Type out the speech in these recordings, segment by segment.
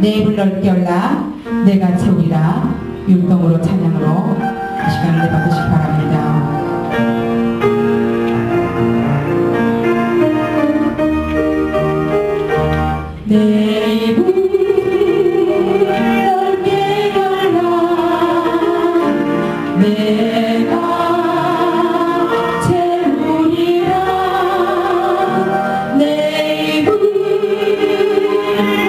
내 입을 넓게 열라 내가 채우리라. 율동으로 찬양으로 이 시간을 받으시기 바랍니다. 내 입을 넓게 열라 내가 채우리라. 내 입을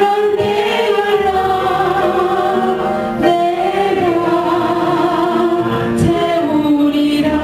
넓게 열라 내가 채우리라.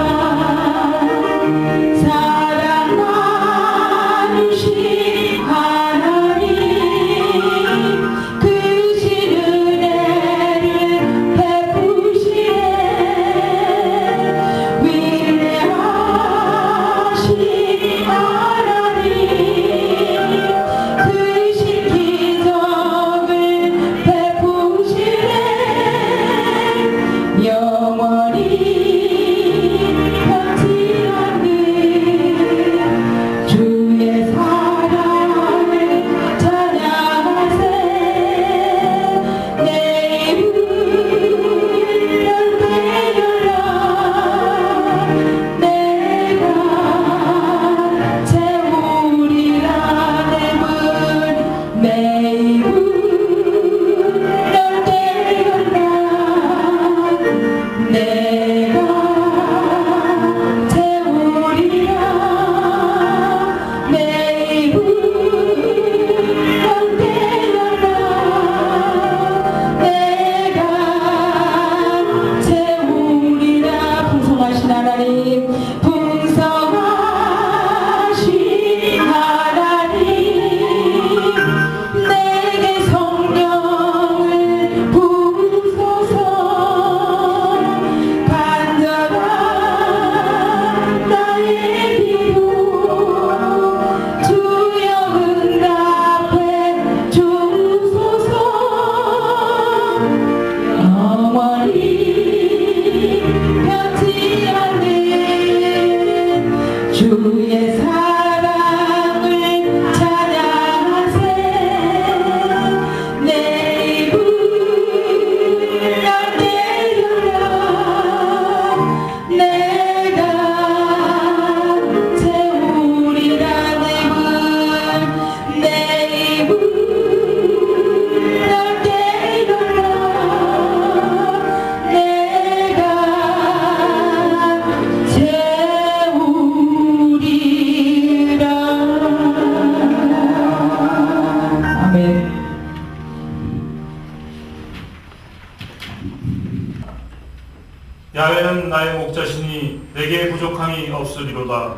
야훼는 나의 목자시니 내게 부족함이 없으리로다.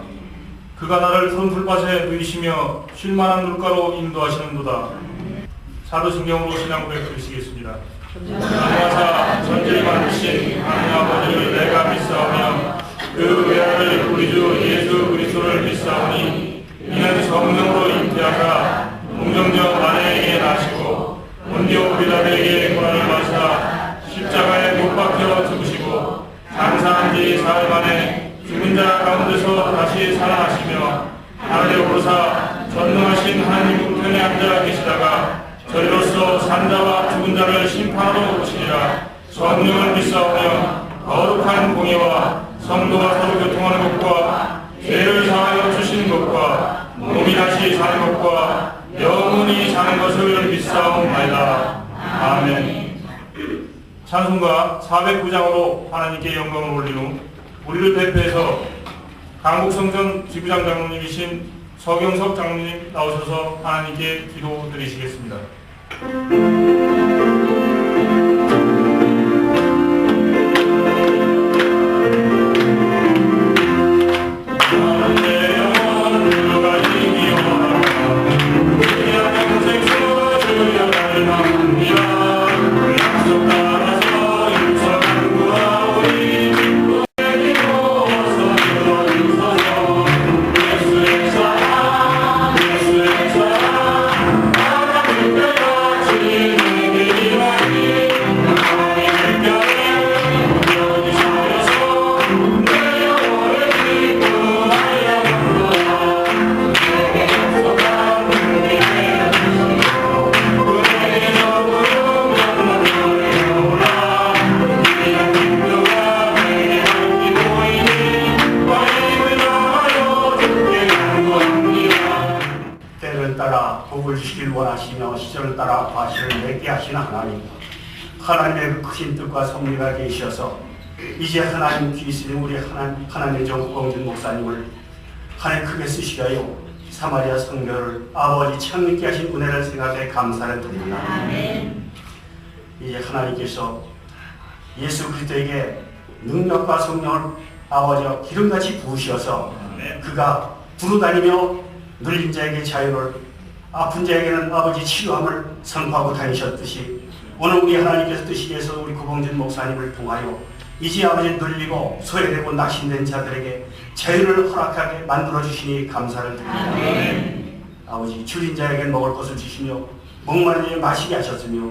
그가 나를 선풀밭에 누이시며 쉴만한 물가로 인도하시는도다. 사도신경으로 신앙 고백 드리시겠습니다. 전능하사 전지를 만드신 하나님 아버지를 내가 믿사오며 그 외아들 우리 주 예수 그리스도를 믿사오니 이는 성령으로 잉태하사 동정녀 마리아에게 나시고 본디오 빌라도에게 고난을 받으사 십자가에 못 박혀 죽으시고 장사한 지 사흘 만에 죽은 자 가운데서 다시 살아나시며 하늘에 오르사 전능하신 하나님 우편에 앉아 계시다가 저리로서 산자와 죽은 자를 심판하러 오시리라. 성령을 믿사오며 거룩한 공의와 성도가 서로 교통하는 것과 죄를 사하여 주시는 것과 몸이 다시 사는 것과 영원히 사는 것을 믿사옵나이다. 아멘. 찬송가 409장으로 하나님께 영광을 올린 후 우리를 대표해서 강북성전 지부장 장로님이신 서경석 장로님 나오셔서 하나님께 기도 드리시겠습니다. 복을 주시길 원하시며 시절을 따라 과실을 맺게 하시는 하나님, 하나님의 그 크신 뜻과 섭리가 계셔서 이제 하나님 귀쓰는 우리 하나님의 종 구봉준 목사님을 하나님 크게 쓰시게 하여 사마리아 성교를 아버지 창립게 하신 은혜를 생각해 감사를 드립니다. 아멘. 이제 하나님께서 예수 그리스도에게 능력과 성령을 아버지와 기름같이 부으셔서 그가 두루다니며 눌린 자에게 자유를, 아픈 자에게는 아버지 치료함을 선포하고 다니셨듯이 오늘 우리 하나님께서 뜨시기에서 우리 구봉준 목사님을 통하여 이제 아버지 눌리고 소외되고 낙심된 자들에게 자유를 허락하게 만들어주시니 감사를 드립니다. 네. 아버지 줄인 자에게는 먹을 것을 주시며 목마른 자에게 마시게 하셨으며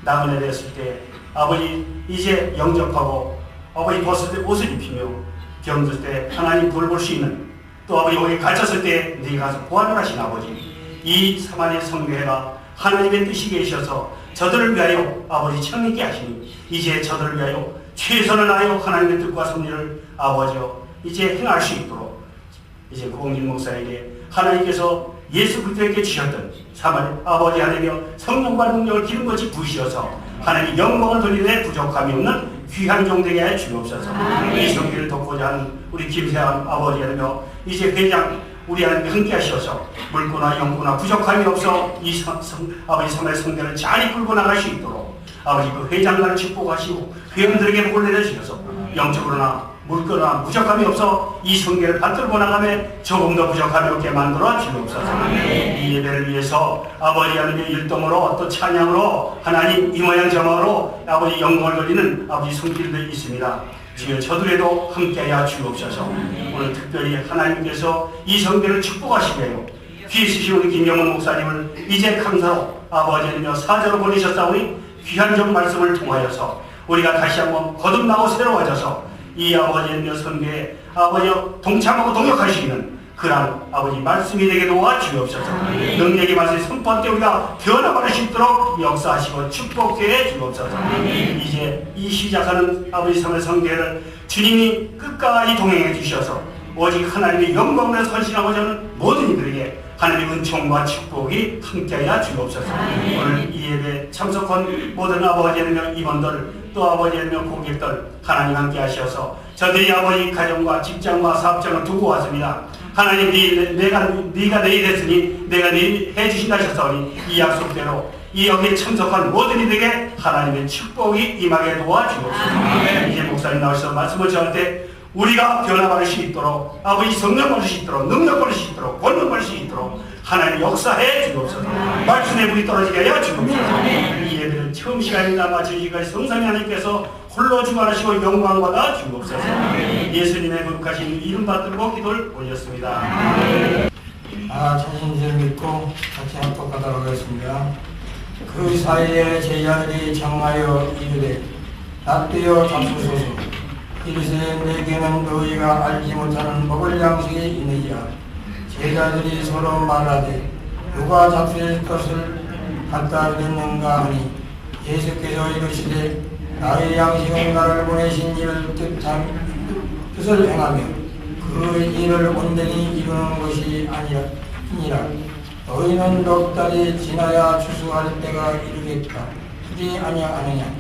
나그네 되었을 때 아버지 이제 영접하고 아버지 벗을 때 옷을 입히며 병들 때 하나님 돌볼 수 있는, 또 아버지 거기 갇혔을 때 네가 가서 보완을 하신 아버지, 이 사마리아 성교회가 하나님의 뜻이 계셔서 저들을 위하여 아버지 창립게 하시니 이제 저들을 위하여 최선을 다하여 하나님의 뜻과 섭리를 아버지여 이제 행할 수 있도록 이제 구봉진 목사에게 하나님께서 예수 그리스도에게 주셨던 사마리아 아버지 하나님이여 성령과 능력을 기름같이 부으셔서 하나님 영광을 돌리는 부족함이 없는 귀한 종되게 하여 주옵소서. 이 성교를 돕고자 하는 우리 김세환 아버지 하나님이여 이제 회장 우리 하나님 함께 하셔서 물고나 영고나 부족함이 없어 이 아버지 사마리아 성교를 잘 이끌고 나갈 수 있도록 아버지 그 회장단을 축복하시고 회원들에게 복을 내려주셔서 영적으로나 물거나 부족함이 없어 이 성교를 받들고 나가며 조금 더 부족함이 없게 만들어 주옵소서. 이 예배를 위해서 아버지 하나님의 율동으로 또 찬양으로 하나님 이 모양 저 모양으로 아버지 영광을 돌리는 아버지 성길들이 있습니다. 주여 저들에도 함께하여 주옵소서. 오늘 특별히 하나님께서 이 성교를 축복하시게요. 귀 쓰신 우리 김영훈 목사님을 이제 감사로 아버지 하나님여 사자로 보내셨사오니 귀한 종 말씀을 통하여서 우리가 다시 한번 거듭나고 새로워져서 이 아버지 하나님여 성교에 아버지여 동참하고 동역할 수 있는 그런 아버지 말씀이 되게 도와주옵소서. 능력의 말씀이 선포할 때 우리가 변화받을 수 있도록 역사하시고 축복해 주옵소서. 이제 이 시작하는 아버지 사마리아 성교회를 주님이 끝까지 동행해 주셔서 오직 하나님의 영광을 선신하고자 하는 모든 이들에게 하나님의 은총과 축복이 함께하여 주옵소서. 오늘 이 예배 참석한 모든 아버지 하나님 임원들 또 아버지 하나님 고객들 하나님 함께 하셔서 저들이 아버지 가정과 직장과 사업장을 두고 왔습니다. 하나님 네가 내 일했으니 내가 내 일 해주신다 하셨사오니 이 약속대로 이 여기에 참석한 모든 이들에게 하나님의 축복이 임하게 도와주옵소서. 이제 목사님 나오셔서 말씀을 전할 때 우리가 변화받을 수 있도록, 아버지 성령 받을 수 있도록, 능력 받을 수 있도록, 권능 받을 수 있도록 하나님 역사해 주옵소서. 말씀의 불이 떨어지게 하여 주옵소서. 이 예배는 처음 시간이나 마친 시간까지 성삼위 하나님께서 홀로 주관하시고 영광 받아 주옵소서. 예수님의 거룩하신 이름 받들고 기도를 올렸습니다. 자신을 믿고 같이 합독하도록 하겠습니다. 그 사이에 제자들이 청하여 이르되 낫되어 잡수소서. 이르세 내게는 너희가 알지 못하는 먹을 양식이 있느니라. 제자들이 서로 말하되 누가 잡수실 것을 갖다 드렸는가 하니 예수께서 이르시되 나의 양식은 나를 보내신 이를 뜻을 행하며 그 일을 온전히 이루는 것이 아니라 너희는 넉 달이 지나야 추수할 때가 이르겠다 하지 아니하느냐.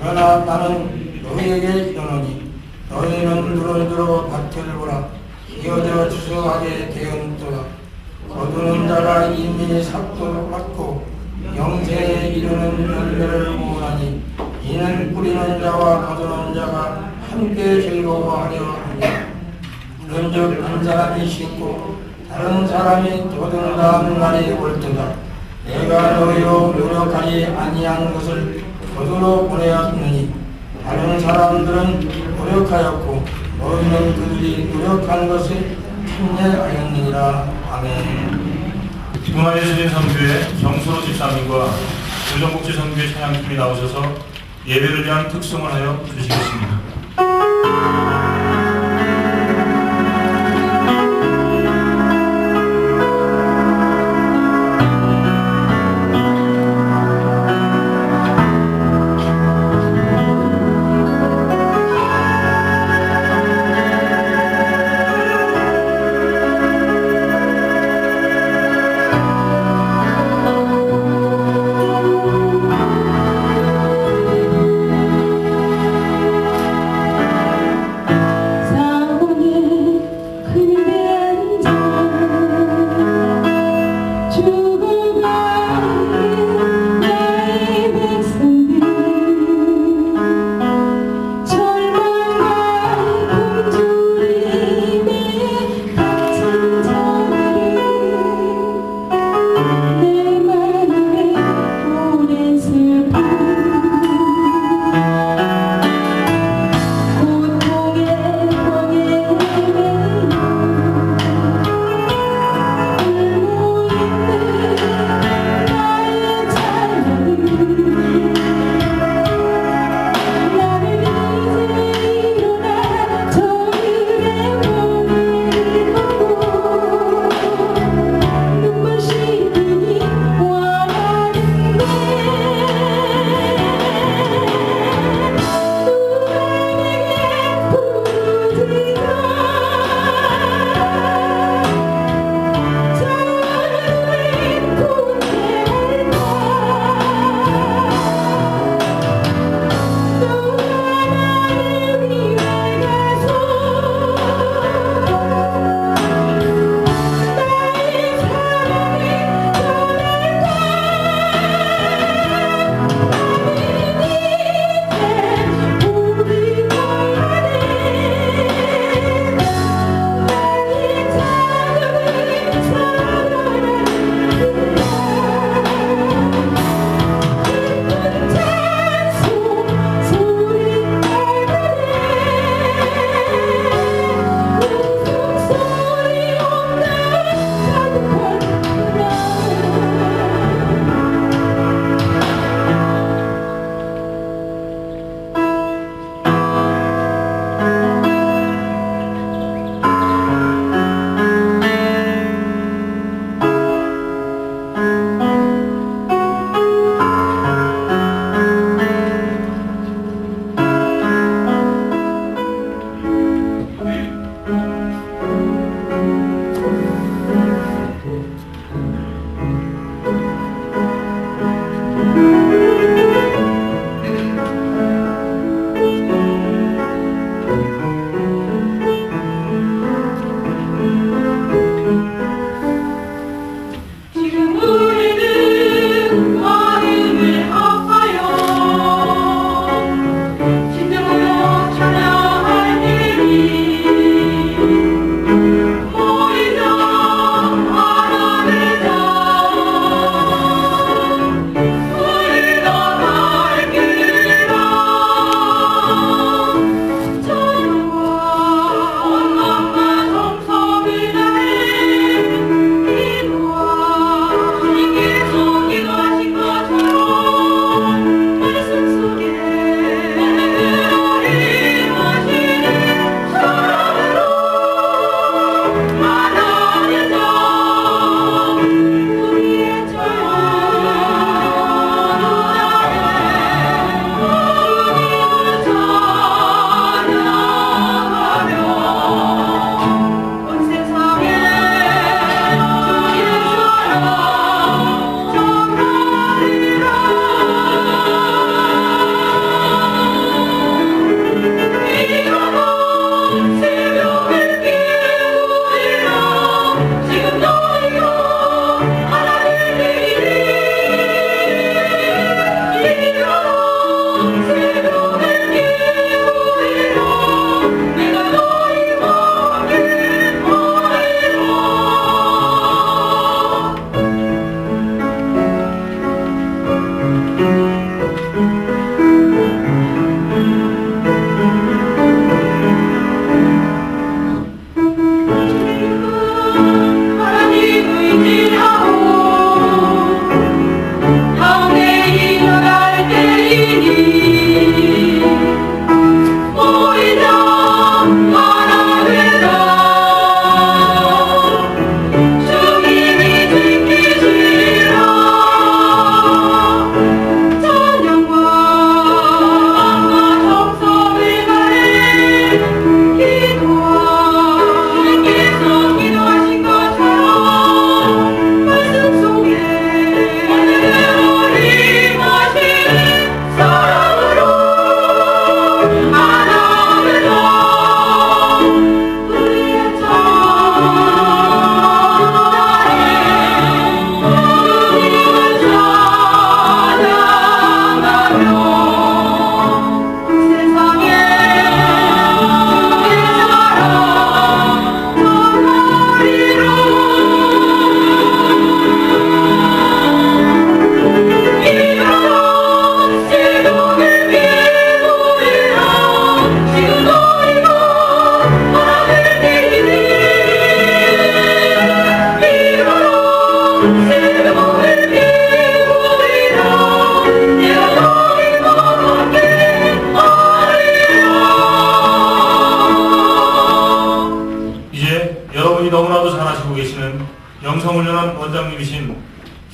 그러나 나는 너희에게 이르노니 너희는 두루두루 밭을 보라. 기어져 추수하게 되었도다. 거두는 자가 이미 삭도 받고 영생에 이르는 열매를 모으나니 이는 뿌리는 자와 거두는 자가 함께 즐거워하려 하니라. 그런즉 한 사람이 심고 다른 사람이 거둔다는 날이 올 때다. 내가 너희로 노력하지 아니한 것을 거두러 보내었느니 다른 사람들은 노력하였고 너희는 그들이 노력한 것을 참여하였느니라. 아멘. 문화예술인 선교회 정수로 집사님과 조정복지 선교회 찬양팀이 나오셔서 예배를 위한 특송을 하여 주시겠습니다.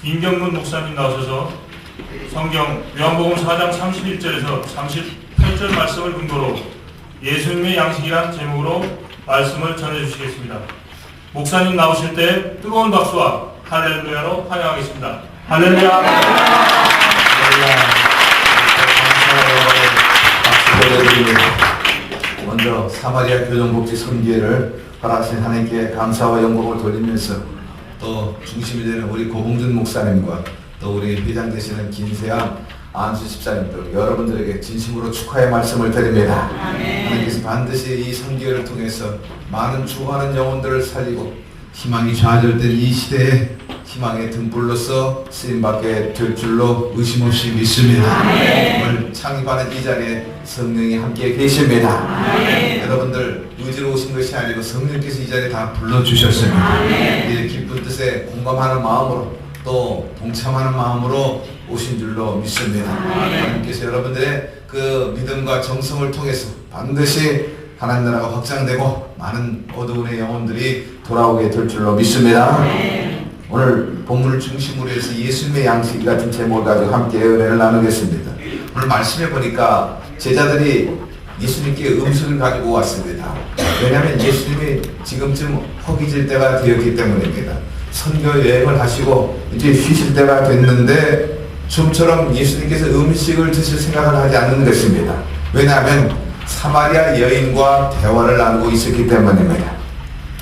김경문 목사님 나오셔서 성경 요한복음 4장 31절에서 38절 말씀을 근거로 예수님의 양식이란 제목으로 말씀을 전해주시겠습니다. 목사님 나오실 때 뜨거운 박수와 할렐루야로 환영하겠습니다. 할렐루야! 먼저 사마리아 교정복지 선교회를 허락하신 하나님께 감사와 영광을 돌리면서 또 중심이 되는 우리 고봉준 목사님과 또 우리 회장 되시는 김세양 안수 집사님들 여러분들에게 진심으로 축하의 말씀을 드립니다. 하나님께서 반드시 이 선교회를 통해서 많은 죽어가는 영혼들을 살리고 희망이 좌절된 이 시대에 희망의 등불로서 쓰임받게 될 줄로 의심 없이 믿습니다. 오늘 창립하는 이 자리에 성령이 함께 계십니다. 여러분들 의지로 오신 것이 아니고 성령께서 이 자리에 다 불러주셨습니다. 이 기쁜 뜻에 공감하는 마음으로 또 동참하는 마음으로 오신 줄로 믿습니다. 하나님께서 여러분들의 그 믿음과 정성을 통해서 반드시 하나님 나라가 확장되고 많은 어두운의 영혼들이 돌아오게 될 줄로 믿습니다. 오늘 본문을 중심으로 해서 예수님의 양식 같은 제목을 가지고 함께 은혜를 나누겠습니다. 오늘 말씀해 보니까 제자들이 예수님께 음식을 가지고 왔습니다. 왜냐하면 예수님이 지금쯤 허기질 때가 되었기 때문입니다. 선교 여행을 하시고 이제 쉬실 때가 됐는데 좀처럼 예수님께서 음식을 드실 생각을 하지 않는 것입니다. 왜냐하면 사마리아 여인과 대화를 나누고 있었기 때문입니다.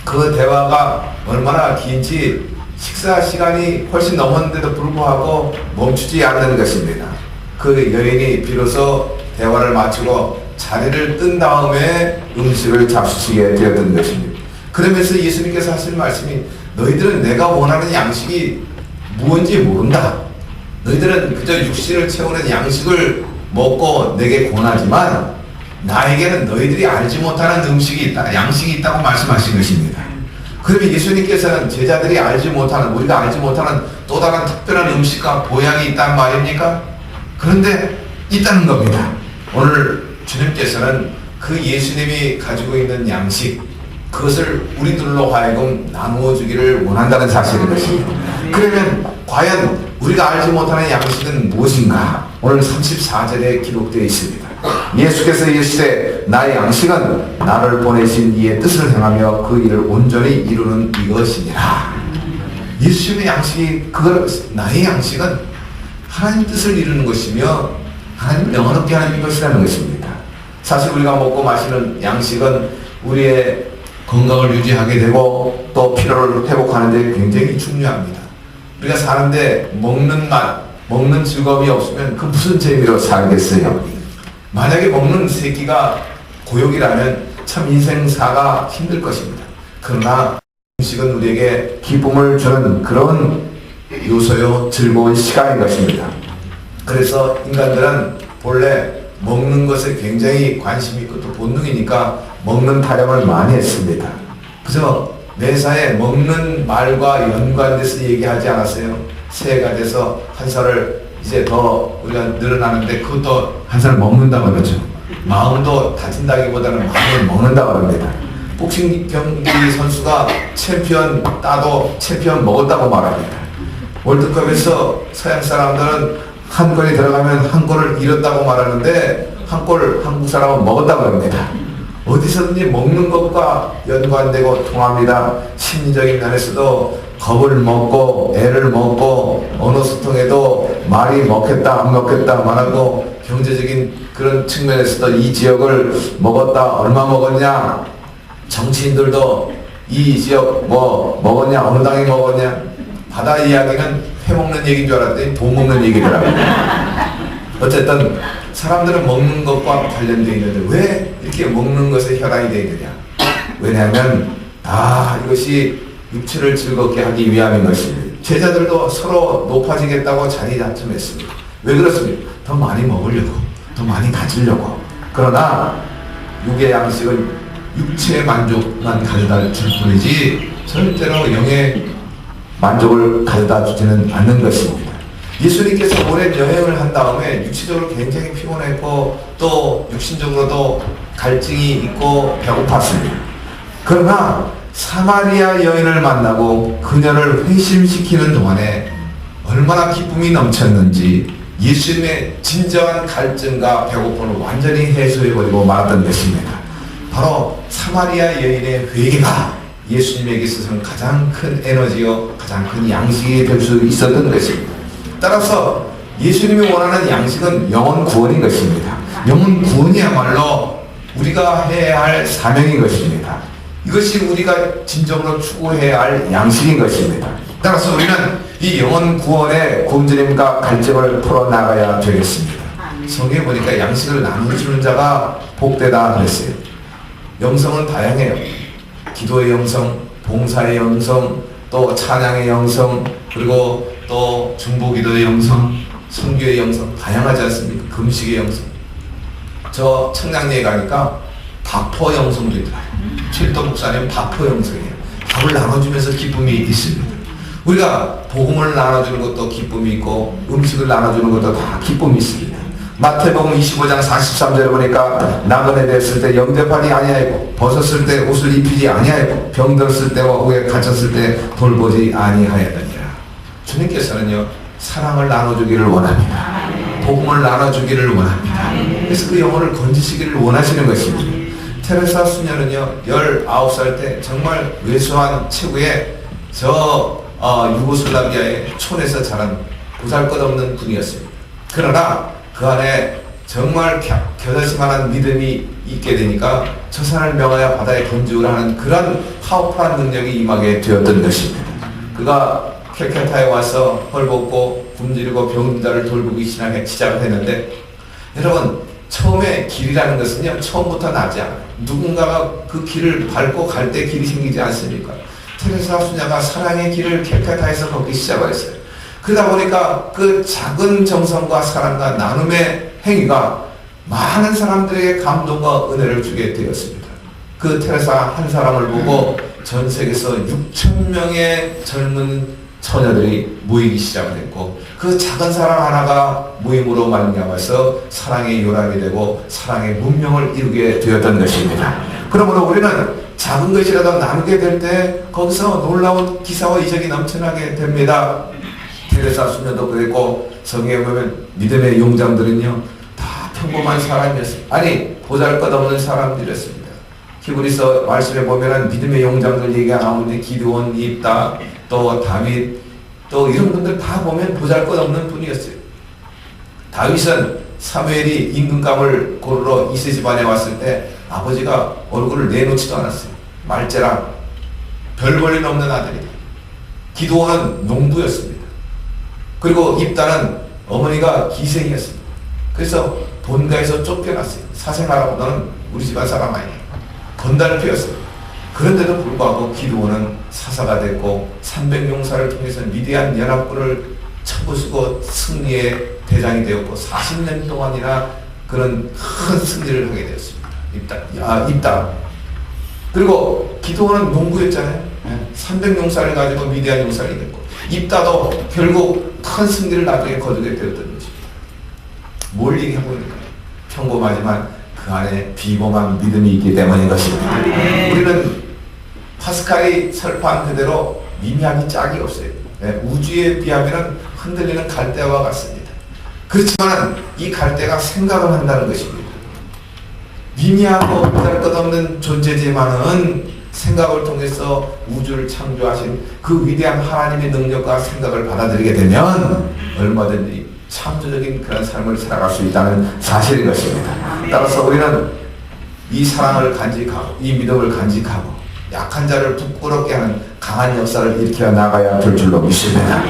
그 대화가 얼마나 긴지 식사 시간이 훨씬 넘었는데도 불구하고 멈추지 않는 것입니다. 그 여인이 비로소 대화를 마치고 자리를 뜬 다음에 음식을 잡수시게 되었던 것입니다. 그러면서 예수님께서 하신 말씀이 너희들은 내가 원하는 양식이 무엇인지 모른다. 너희들은 그저 육신을 채우는 양식을 먹고 내게 권하지만 나에게는 너희들이 알지 못하는 음식이 있다, 양식이 있다고 말씀하신 것입니다. 그러면 예수님께서는 제자들이 알지 못하는, 우리가 알지 못하는 또 다른 특별한 음식과 보양이 있다는 말입니까? 그런데 있다는 겁니다. 오늘 주님께서는 그 예수님이 가지고 있는 양식, 그것을 우리들로 하여금 나누어 주기를 원한다는 사실인 것입니다. 그러면 과연 우리가 알지 못하는 양식은 무엇인가? 오늘 34절에 기록되어 있습니다. 예수께서 이르시되 나의 양식은 나를 보내신 이의 뜻을 행하며 그 일을 온전히 이루는 이것이니라. 예수님의 양식이 나의 양식은 하나님 뜻을 이루는 것이며 하나님 영원롭게 하는 것이라는 것입니다. 사실 우리가 먹고 마시는 양식은 우리의 건강을 유지하게 되고 또 피로를 회복하는 데 굉장히 중요합니다. 우리가 사는데 먹는 맛, 먹는 즐거움이 없으면 그 무슨 재미로 살겠어요? 만약에 먹는 새끼가 고역이라면 참 인생사가 힘들 것입니다. 그러나 음식은 우리에게 기쁨을 주는 그런 요소요, 즐거운 시간인 것입니다. 그래서 인간들은 본래 먹는 것에 굉장히 관심이 있고 또 본능이니까 먹는 타령을 많이 했습니다. 그래서 매사에 먹는 말과 연관돼서 얘기하지 않았어요. 새해가 돼서 한 살을 이제 더 우리가 늘어나는데 그것도 한 살 먹는다고 그러죠. 마음도 다진다기보다는 마음을 먹는다고 합니다. 복싱 경기 선수가 챔피언 따도 챔피언 먹었다고 말합니다. 월드컵에서 서양 사람들은 한 골이 들어가면 한 골을 잃었다고 말하는데 한 골 한국 사람은 먹었다고 합니다. 어디서든지 먹는 것과 연관되고 통합니다. 심리적인 면에서도 겁을 먹고 애를 먹고 언어 소통에도 말이 먹겠다 안 먹겠다 말하고 경제적인 그런 측면에서도 이 지역을 먹었다 얼마 먹었냐, 정치인들도 이 지역 뭐 먹었냐 어느 당이 먹었냐, 바다 이야기는 회 먹는 얘기인 줄 알았더니 돈 먹는 얘기더라고요. 어쨌든 사람들은 먹는 것과 관련되어 있는데 왜 이렇게 먹는 것에 혈안이 되어 있느냐? 왜냐하면 이것이 육체를 즐겁게 하기 위함인 것입니다. 제자들도 서로 높아지겠다고 자리다툼했습니다. 왜 그렇습니까? 더 많이 먹으려고, 더 많이 가지려고. 그러나 육의 양식은 육체의 만족만 가져다 줄 뿐이지 절대로 영의 만족을 가져다 주지는 않는 것입니다. 예수님께서 오랜 여행을 한 다음에 육체적으로 굉장히 피곤했고 또 육신적으로도 갈증이 있고 배고팠습니다. 그러나 사마리아 여인을 만나고 그녀를 회심시키는 동안에 얼마나 기쁨이 넘쳤는지 예수님의 진정한 갈증과 배고픔을 완전히 해소해버리고 말았던 것입니다. 바로 사마리아 여인의 회개가 예수님에게 있어서는 가장 큰 에너지요, 가장 큰 양식이 될 수 있었던 것입니다. 따라서 예수님이 원하는 양식은 영혼 구원인 것입니다. 영혼 구원이야말로 우리가 해야 할 사명인 것입니다. 이것이 우리가 진정으로 추구해야 할 양식인 것입니다. 따라서 우리는 이 영혼 구원의 굶주림과 갈증을 풀어나가야 되겠습니다. 성경에 보니까 양식을 나눠주는 자가 복되다 그랬어요. 영성은 다양해요. 기도의 영성, 봉사의 영성, 또 찬양의 영성, 그리고 또 중보기도의 영성, 선교의 영성, 다양하지 않습니까? 금식의 영성. 저 청량리에 가니까 밥포 영성도 있더라고요. 칠도 목사님 밥포 영성이에요. 밥을 나눠주면서 기쁨이 있습니다. 우리가 복음을 나눠주는 것도 기쁨이 있고 음식을 나눠주는 것도 다 기쁨이 있습니다. 마태복음 25장 43절에 보니까 나그네 됐을 때 영접하지 아니하였고 벗었을 때 옷을 입히지 아니하였고 병들었을 때와 후에 갇혔을 때 돌보지 아니하였느니라. 주님께서는요 사랑을 나눠주기를 원합니다. 복음을 나눠주기를 원합니다. 그래서 그 영혼을 건지시기를 원하시는 것입니다. 테레사 수녀는요 19살 때 정말 외소한 체구의 유고슬라비아의 촌에서 자란 보잘것없는 분이었습니다. 그러나 그 안에 정말 겨자씨만한 믿음이 있게 되니까 저 산을 명하여 바다에 던지우라 하는 그런 파워풀한 능력이 임하게 되었던 것입니다. 그가 캘케타에 와서 헐벗고 굶주리고 병든 자를 돌보기 시작을 했는데 여러분 처음에 길이라는 것은요 처음부터 나지 않아요. 누군가가 그 길을 밟고 갈 때 길이 생기지 않습니까? 테레사 수녀가 사랑의 길을 캘케타에서 걷기 시작을 했어요. 그러다 보니까 그 작은 정성과 사랑과 나눔의 행위가 많은 사람들에게 감동과 은혜를 주게 되었습니다. 그 테레사 한 사람을 보고 전 세계에서 6,000명의 젊은 처녀들이 모이기 시작했고 그 작은 사람 하나가 모임으로 말미암아서 사랑의 요람이 되고 사랑의 문명을 이루게 되었던 것입니다. 그러므로 우리는 작은 것이라도 나누게 될 때 거기서 놀라운 기사와 이적이 넘쳐나게 됩니다. 테레사 수녀도 그랬고 성경에 보면 믿음의 용장들은요 다 평범한 사람이었어요. 아니 보잘것없는 사람들이었습니다. 히브리서 말씀에 보면은 믿음의 용장들 얘기가 나오는데 기드온, 입다, 또 다윗, 또 이런 분들 다 보면 보잘것없는 분이었어요. 다윗은 사무엘이 임금감을 고르러 이세 집안에 왔을 때 아버지가 얼굴을 내놓지도 않았어요. 말째랑 별 볼일 없는 아들이다. 기드온은 농부였습니다. 그리고 입다는 어머니가 기생이었습니다. 그래서 본가에서 쫓겨났어요. 사생하라고 너는 우리 집안 사람 아니야. 건달피였어요. 그런데도 불구하고 기드온은 사사가 됐고 300용사를 통해서 위대한 연합군을 쳐부수고 승리의 대장이 되었고 40년 동안이나 그런 큰 승리를 하게 되었습니다. 입다. 그리고 기드온은 농부였잖아요. 300용사를 가지고 위대한 용사를 됐고 입다도 결국 큰 승리를 나중에 거두게 되었던 것입니다. 뭘 얘기하고 있는가요? 평범하지만 그 안에 비범한 믿음이 있기 때문인 것입니다. 우리는 파스칼이 설파한 그대로 미미함이 짝이 없어요. 우주에 비하면 흔들리는 갈대와 같습니다. 그렇지만 이 갈대가 생각을 한다는 것입니다. 미미하고 보잘것없는 존재지만은 생각을 통해서 우주를 창조하신 그 위대한 하나님의 능력과 생각을 받아들이게 되면 얼마든지 창조적인 그런 삶을 살아갈 수 있다는 사실인 것입니다. 따라서 우리는 이 사랑을 간직하고 이 믿음을 간직하고 약한 자를 부끄럽게 하는 강한 역사를 일으켜 나가야 될 줄로 믿습니다.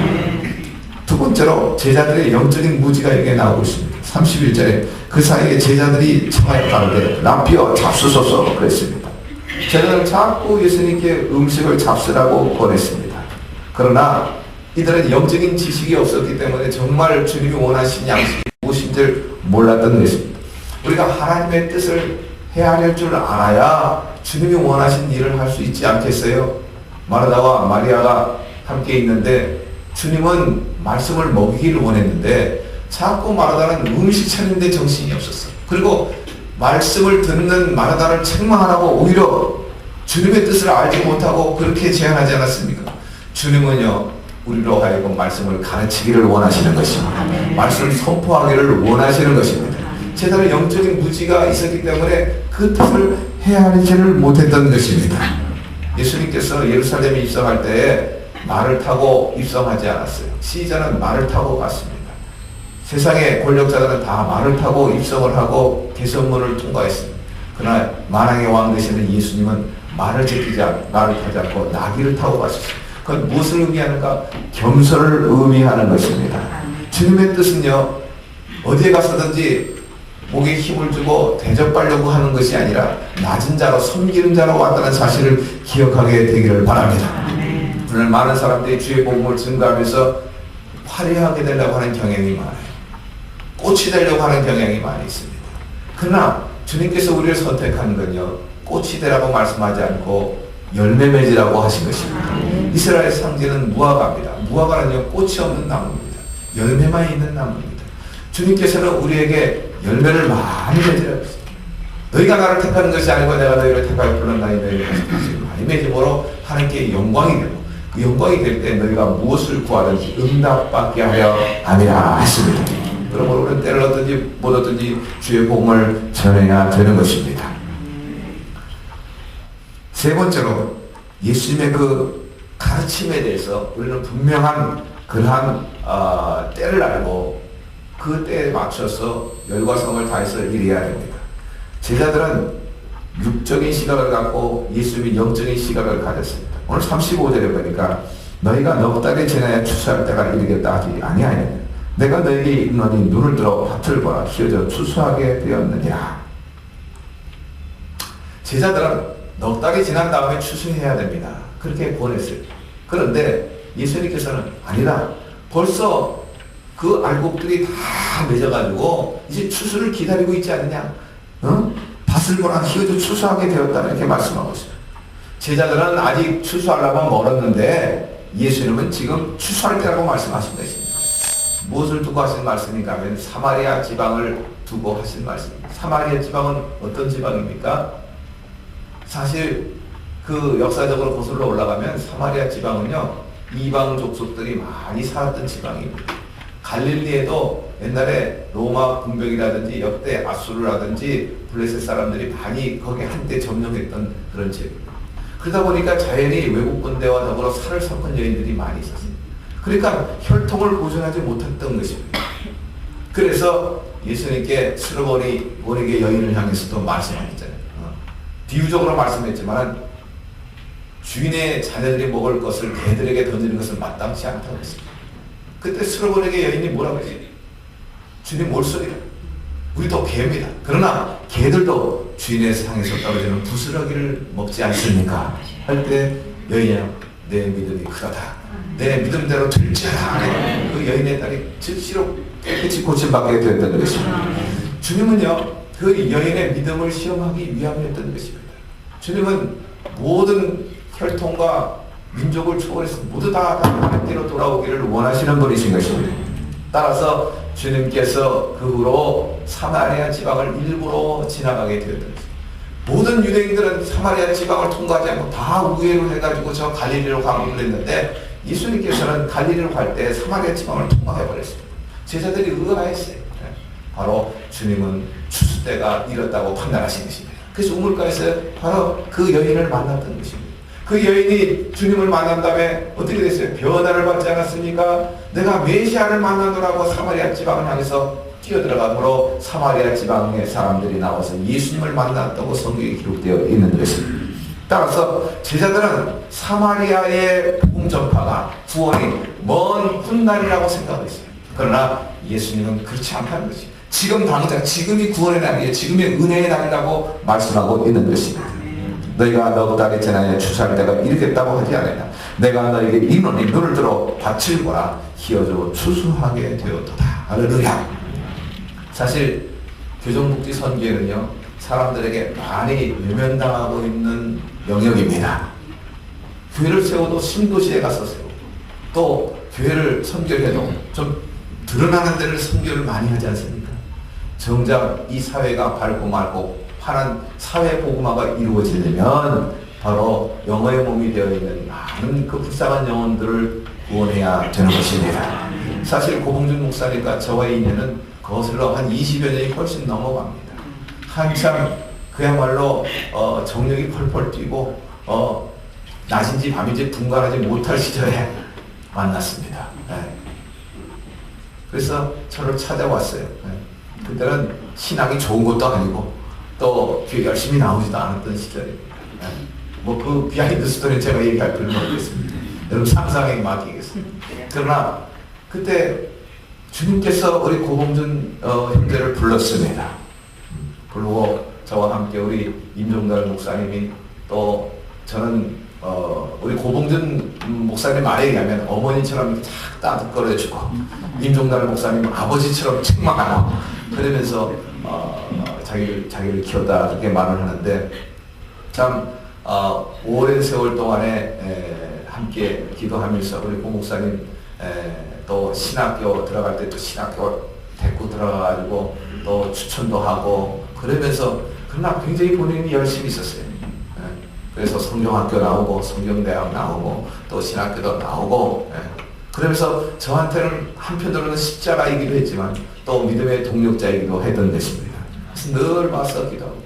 두 번째로 제자들의 영적인 무지가 여기에 나오고 있습니다. 31절에 그 사이에 제자들이 청하여 가로되 랍비여 잡수소서 그랬습니다. 제자들은 자꾸 예수님께 음식을 잡수라고 권했습니다. 그러나 이들은 영적인 지식이 없었기 때문에 정말 주님이 원하신 양식이 무엇인지를 몰랐던 것입니다. 우리가 하나님의 뜻을 헤아릴 줄 알아야 주님이 원하신 일을 할 수 있지 않겠어요? 마르다와 마리아가 함께 있는데 주님은 말씀을 먹이기를 원했는데 자꾸 마르다는 음식 차리는데 정신이 없었어요. 그리고 말씀을 듣는 마르다를 책망하라고 오히려 주님의 뜻을 알지 못하고 그렇게 제안하지 않았습니까? 주님은요 우리로 하여금 말씀을 가르치기를 원하시는 것입니다. 말씀을 선포하기를 원하시는 것입니다. 제자는 영적인 무지가 있었기 때문에 그 뜻을 헤아리지를 못했던 것입니다. 예수님께서 예루살렘에 입성할 때에 말을 타고 입성하지 않았어요. 시자는 말을 타고 갔습니다. 세상의 권력자들은 다 말을 타고 입성을 하고 개성문을 통과했습니다. 그러나 만왕의 왕 되시는 예수님은 말을 타지 않고 나귀를 타고 가셨습니다. 그건 무엇을 의미하는가? 겸손을 의미하는 것입니다. 주님의 뜻은요, 어디에 가서든지 목에 힘을 주고 대접하려고 하는 것이 아니라 낮은 자로 섬기는 자로 왔다는 사실을 기억하게 되기를 바랍니다. 오늘 많은 사람들이 주의 복음을 증거하면서 화려하게 되려고 하는 경향이 많아요. 꽃이 되려고 하는 경향이 많이 있습니다. 그러나 주님께서 우리를 선택한 건요, 꽃이 되라고 말씀하지 않고 열매 맺으라고 하신 것입니다. 이스라엘 상징은 무화과입니다. 무화과는요, 꽃이 없는 나무입니다. 열매만 있는 나무입니다. 주님께서는 우리에게 열매를 많이 맺으라고 했습니다. 너희가 나를 택하는 것이 아니고 내가 너희를 택하여 불렀나니 너희를 많이 맺음으로 하나님께 영광이 되고, 그 영광이 될 때 너희가 무엇을 구하든지 응답받게 하려 함이라 했습니다. 그러므로 우리는 때를 얻든지 못 얻든지 주의 복음을 전해야 되는 것입니다. 세 번째로 예수님의 그 가르침에 대해서 우리는 분명한 그러한 때를 알고 그 때에 맞춰서 열과 성을 다해서 일해야 됩니다. 제자들은 육적인 시각을 갖고 예수님이 영적인 시각을 가졌습니다. 오늘 35절에 보니까 너희가 넉 달이 지나야 추수할 때가 이르겠다 하지 아니하냐. 내가 너희에게 이르노니 눈을 들어 밭을 보라 휘어져 추수하게 되었느니라. 제자들은 넉 달이 지난 다음에 추수해야 됩니다. 그렇게 권했어요. 그런데 예수님께서는 아니다. 벌써 그 알곡들이 다 맺어가지고 이제 추수를 기다리고 있지 않느냐. 밭을 보라 휘어져 추수하게 되었다 이렇게 말씀하고 있어요. 제자들은 아직 추수하려면 멀었는데 예수님은 지금 추수할 때라고 말씀하신 것입니다. 무엇을 두고 하신 말씀인가 하면 사마리아 지방을 두고 하신 말씀입니다. 사마리아 지방은 어떤 지방입니까? 사실 그 역사적으로 거슬러 올라가면 사마리아 지방은요, 이방 족속들이 많이 살았던 지방입니다. 갈릴리에도 옛날에 로마 군병이라든지 역대 아수르라든지 블레셋 사람들이 많이 거기 한때 점령했던 그런 지역입니다. 그러다 보니까 자연히 외국 군대와 더불어 살을 섞은 여인들이 많이 있었습니다. 그러니까 혈통을 보존하지 못했던 것입니다. 그래서 예수님께 스르보니 원에게 여인을 향해서도 말씀하셨잖아요. 비유적으로 말씀했지만 주인의 자녀들이 먹을 것을 개들에게 던지는 것은 마땅치 않다고 했습니다. 그때 스르본에게 여인이 뭐라고 했어요? 주님 몰소리라. 우리도 개입니다. 그러나 개들도 주인의 상에서 떨어지는 부스러기를 먹지 않습니까? 할 때 여인이요, 내 믿음이 크다. 내 믿음대로 될지어다. 그 여인의 딸이 즉시로 깨끗이 고침받게 되었던 것입니다. 주님은요, 그 여인의 믿음을 시험하기 위함이었던 것입니다. 주님은 모든 혈통과 민족을 초월해서 모두 다 하나님께로 돌아오기를 원하시는 분이신 것입니다. 따라서 주님께서 그 후로 사마리아 지방을 일부러 지나가게 되었던 것입니다. 모든 유대인들은 사마리아 지방을 통과하지 않고 다 우회로 해가지고 저 갈릴리로 가기로 했는데 예수님께서는 갈릴리로 갈 때 사마리아 지방을 통과해버렸습니다. 제자들이 의아했어요. 바로 주님은 추수 때가 이렇다고 판단하신 것입니다. 그래서 우물가에서 바로 그 여인을 만났던 것입니다. 그 여인이 주님을 만난 다음에 어떻게 됐어요? 변화를 받지 않았습니까? 내가 메시아를 만나노라고 사마리아 지방을 향해서 뛰어들어가므로 사마리아 지방의 사람들이 나와서 예수님을 만났다고 성경에 기록되어 있는 것입니다. 따라서 제자들은 사마리아의 복음 전파가 구원이 먼 훗날이라고 생각했어요. 그러나 예수님은 그렇지 않다는 것입니다. 지금 당장 지금이 구원의 날이에요. 지금의 은혜의 날이라고 말씀하고 있는 것입니다. 너희가 넉 달이 지나야 추수할 때가 이르겠다고 하지 않았냐. 내가 너에게 이르노니 눈을 들어 밭을 보라 휘어져 추수하게 되었도다. 할렐루야. 사실 교정복지 선교회는요, 사람들에게 많이 외면당하고 있는 영역입니다. 교회를 세워도 신도시에 가서 세우고 또 교회를 선교를 해도 좀 드러나는 데를 선교를 많이 하지 않습니까? 정작 이 사회가 밝고 맑고 파란 사회 복음화가 이루어지려면 바로 영어의 몸이 되어 있는 많은 그 불쌍한 영혼들을 구원해야 되는 것입니다. 사실 고봉준 목사님과 저와의 인연은 거슬러 한 20여 년이 훨씬 넘어갑니다. 한참 그야말로 정력이 펄펄 뛰고 낮인지 밤인지 분간하지 못할 시절에 만났습니다. 그래서 저를 찾아왔어요. 그때는 신앙이 좋은 것도 아니고 또 열심히 나오지도 않았던 시절입니다. 뭐 그 비하인드 스토리는 제가 얘기할 필요는 없겠습니다. 여러분 상상에 맡기겠습니다. 그러나 그때 주님께서 우리 고봉준 형제를 불렀습니다. 부르고 저와 함께 우리 임종달 목사님이 또 저는 우리 고봉준 목사님 말에 의하면 어머니처럼 착 따뜻거려주고 임종달 목사님 아버지처럼 책망하고 그러면서 자기를 키웠다 그렇게 말을 하는데 참 오랜 세월 동안에 함께 기도하면서 우리 고 목사님 또 신학교 들어갈 때 또 신학교 데리고 들어가가지고 또 추천도 하고 그러면서 그러나 굉장히 본인이 열심히 있었어요. 그래서 성경학교 나오고 성경대학 나오고 또 신학교도 나오고 그러면서 저한테는 한편으로는 십자가이기도 했지만 또 믿음의 동력자이기도 했던 것입니다. 그래서 늘 맞서 기도하고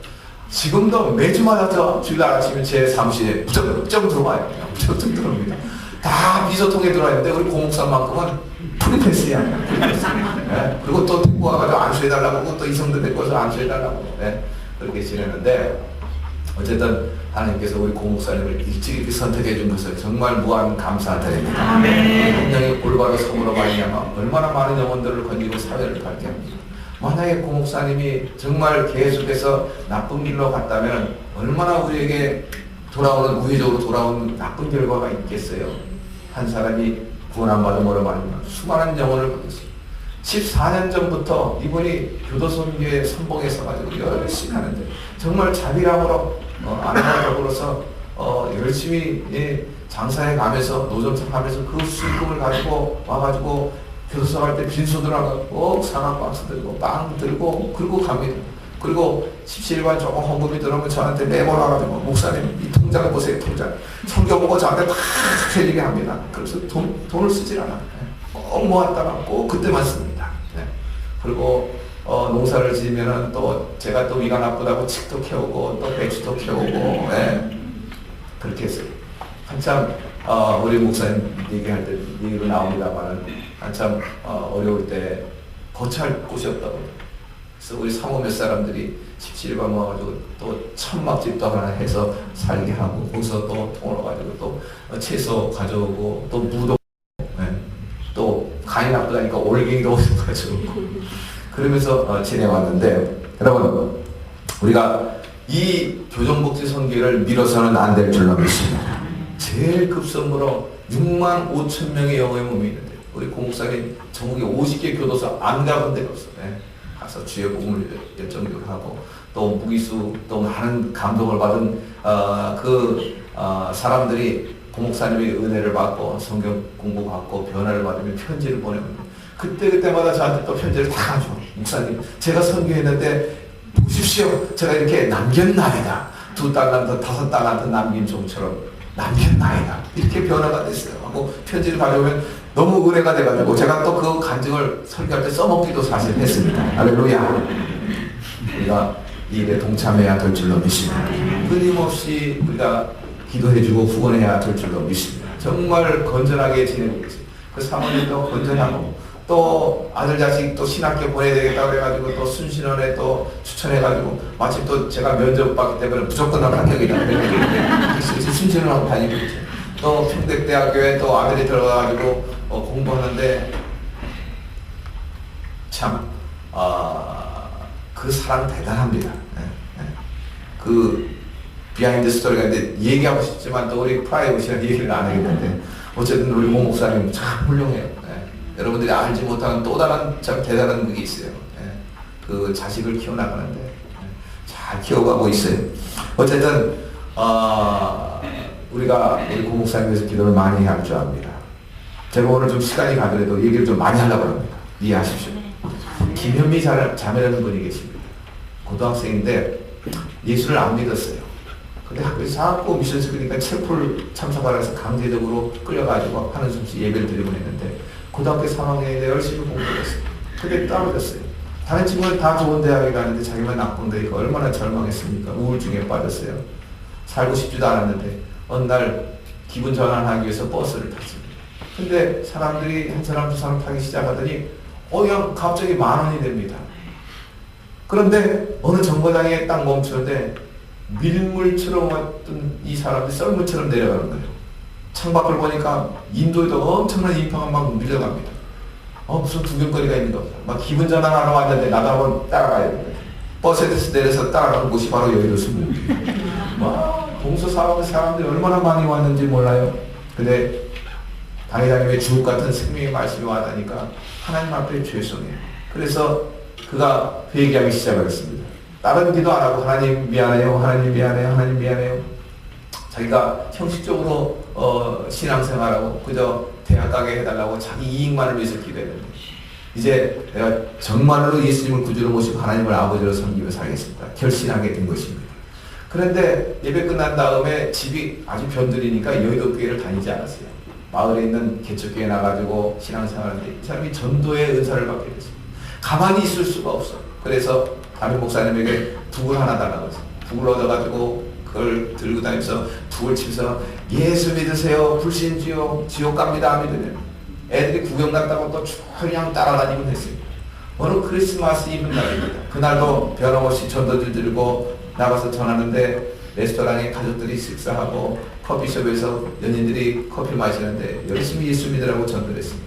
지금도 매주마다 저 주일날 아침에 제 사무실에 무조건 들어와요. 무조건 들어옵니다. 다 비서통에 들어와 있는데 우리 고목사만큼은 프리패스야. 그리고 또 듣고 와가지고 안수해달라고 하고 또 이성도 데리고서 안수해달라고 그렇게 지내는데 어쨌든 하나님께서 우리 고목사님을 일찍 이렇게 선택해 준 것을 정말 무한 감사드립니다. 분명히 올바로 성으로 말미암아 얼마나 많은 영혼들을 건지고 사회를 밝게 합니다. 만약에 고목사님이 정말 계속해서 나쁜 길로 갔다면 얼마나 우리에게 우회적으로 돌아오는 나쁜 결과가 있겠어요. 한 사람이 구원 안 받음으로 말미암아 수많은 영혼을 받았어요. 14년 전부터 이분이 교도선교회 선봉에 서가지고 열심히 하는데 정말 자비랑으로 안마적으로서 열심히 장사해 가면서 노점상 하면서 그 수익금을 가지고 와가지고 교도소 갈 때 빈소 들어가고 사과 박스 들고 빵 들고 그리고 갑니다. 그리고 17반 조금 헌금이 들어오면 저한테 매번 와가지고 목사님 이 통장을 보세요. 통장 성경 보고 저한테 막 해주게 합니다. 그래서 돈을 쓰질 않아요. 꼭 모았다가 꼭 그때만 씁니다. 그리고 농사를 지으면은 또 제가 또 위가 나쁘다고 칡도 캐오고 또 배추도 캐오고 그렇게 했어요. 한참 우리 목사님 얘기할 때 얘기로 나옵니다만은 한참 어려울 때 거처할 곳이 없다고. 그래서 우리 사모 몇 사람들이 17반 모아가지고 또 천막집도 하나 해서 살게 하고 거기서 또 돈을 가지고 또 채소 가져오고 또 무도 또 간이 나쁘다니까 올갱이도 가져오고 그러면서 지내왔는데 여러분 우리가 이 교정복지 선교를 밀어서는 안 될 줄로 믿습니다. 제일 급선무로 6만 5천 명의 영어의 몸이 있는데 우리 고목사님 전국에 50개 교도소 안 가본 데가 없어요. 가서 주의 복음을 열정적으로 하고 또 무기수 또 많은 감동을 받은 사람들이 고목사님의 은혜를 받고 성경 공부받고 변화를 받으면 편지를 보내옵니다. 그때마다 저한테 또 편지를 다 가죠. 목사님 제가 선교했는데 보십시오. 제가 이렇게 남겼나이다. 2달란트 5달란트 남긴 종처럼 남겼나이다. 이렇게 변화가 됐어요. 하고 편지를 가져오면 너무 은혜가 돼가지고 제가 또 그 간증을 설교할 때 써먹기도 사실 했습니다. 할렐루야. 우리가 이 일에 동참해야 될 줄로 믿습니다. 끊임없이 우리가 기도해주고 후원해야 될 줄로 믿습니다. 정말 건전하게 지내고 있습니다. 그 사모님도 건전하고 또 아들 자식 또 신학교 보내야 되겠다 그래가지고 또 순신원에 또 추천해가지고 마침 또 제가 면접 받기 때문에 무조건 합격이다 그래서 순신원하고 다니고 있죠. 또 평택대학교에 또 아들이 들어가가지고 공부하는데 참 그 사람 대단합니다. 그 비하인드 스토리가 있는데 얘기하고 싶지만 또 우리 프라이버시랑 얘기를 안 하겠는데 어쨌든 우리 모 목사님 참 훌륭해요. 여러분들이 알지 못하는 또 다른 참 대단한 게 있어요. 그 자식을 키워나가는데 잘 키워가고 있어요. 어쨌든 우리가 우리 고 목사님께서 기도를 많이 할 줄 압니다. 제가 오늘 좀 시간이 가더라도 얘기를 좀 많이 하려고 합니다. 이해하십시오. 김현미 자매라는 분이 계십니다. 고등학생인데 예수를 안 믿었어요. 근데 학교에서 자꾸 미션 스크니까 체포를 참석하라 해서 강제적으로 끌려가지고 하는 수 없이 예배를 드리곤 했는데 고등학교 3학년인데 열심히 공부를 했어요. 근데 떨어졌어요. 다른 친구는 다 좋은 대학에 가는데 자기만 나쁜 데니까 얼마나 절망했습니까? 우울증에 빠졌어요. 살고 싶지도 않았는데 어느 날 기분 전환하기 위해서 버스를 탔습니다. 근데 사람들이 한 사람 두 사람 타기 시작하더니 그냥 갑자기 10,000원이 됩니다. 그런데 어느 정거장에 딱 멈추는데 밀물처럼 왔던 이 사람들이 썰물처럼 내려가는 거예요. 창밖을 보니까 인도에도 엄청난 인파가 막 밀려갑니다. 무슨 구경거리가 있는 겁니다. 막 기분 전환하러 왔는데 나도 한번 따라가야 됩니다. 버스에서 내려서 따라가는 곳이 바로 여의도 수목입니다. 막 동서사방의 사람들이 얼마나 많이 왔는지 몰라요. 근데 당회장님의 주옥 같은 생명의 말씀이 와닿으니까 하나님 앞에 죄송해요. 그래서 그가 회개하기 시작하겠습니다. 다른 기도 안 하고 하나님 미안해요, 하나님 미안해요, 하나님 미안해요. 자기가 형식적으로 신앙생활하고 그저 대학 가게 해달라고 자기 이익만을 위해서 기도했는데 이제 내가 정말로 예수님을 구주로 모시고 하나님을 아버지로 섬기며 살겠습니다. 결심하게 된 것입니다. 그런데 예배 끝난 다음에 집이 아주 변들이니까 여의도 교회를 다니지 않았어요. 마을에 있는 개척교회에 나가지고 신앙생활하는데 이 사람이 전도의 은사를 받게 됐어요. 가만히 있을 수가 없어. 그래서 담임 목사님에게 북을 하나 달라고 했어요. 북을 얻어가지고 그걸 들고 다니면서 북을 치면서 예수 믿으세요. 불신지옥 지옥 갑니다. 믿으면 애들이 구경 갔다고 또 그냥 따라다니곤 했어요. 어느 크리스마스 이브 날입니다. 그날도 변함없이 전도들 들고 나가서 전하는데 레스토랑에 가족들이 식사하고 커피숍에서 연인들이 커피 마시는데 열심히 예수 믿으라고 전도를 했습니다.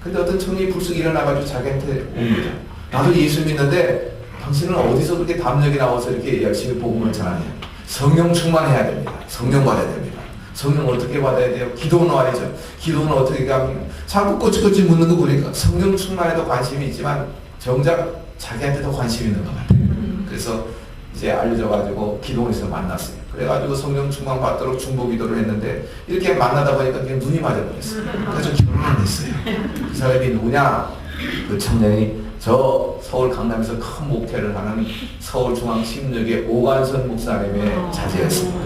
근데 어떤 청년이 불쑥 일어나가지고 자기한테 옵니다. 나도 예수 믿는데 당신은 어디서 그렇게 담력이 나와서 이렇게 열심히 복음을 전하냐. 성령 충만해야 됩니다. 성령 받아야 됩니다. 성령 어떻게 받아야 돼요? 기도는 와야죠. 기도는 어떻게 합니까? 자꾸 꼬치꼬치 묻는 거 보니까 성령 충만에도 관심이 있지만 정작 자기한테 더 관심이 있는 것 같아요. 그래서 이제 알려져가지고 기도원에서 만났어요. 그래가지고 성령 충만 받도록 중보 기도를 했는데 이렇게 만나다 보니까 그냥 눈이 맞아버렸어요. 그래서 결혼을 했어요. 그 사람이 누구냐? 그 청년이 저 서울 강남에서 큰 목회를 하는 서울중앙신문역의 오관선 목사님의 자제였습니다.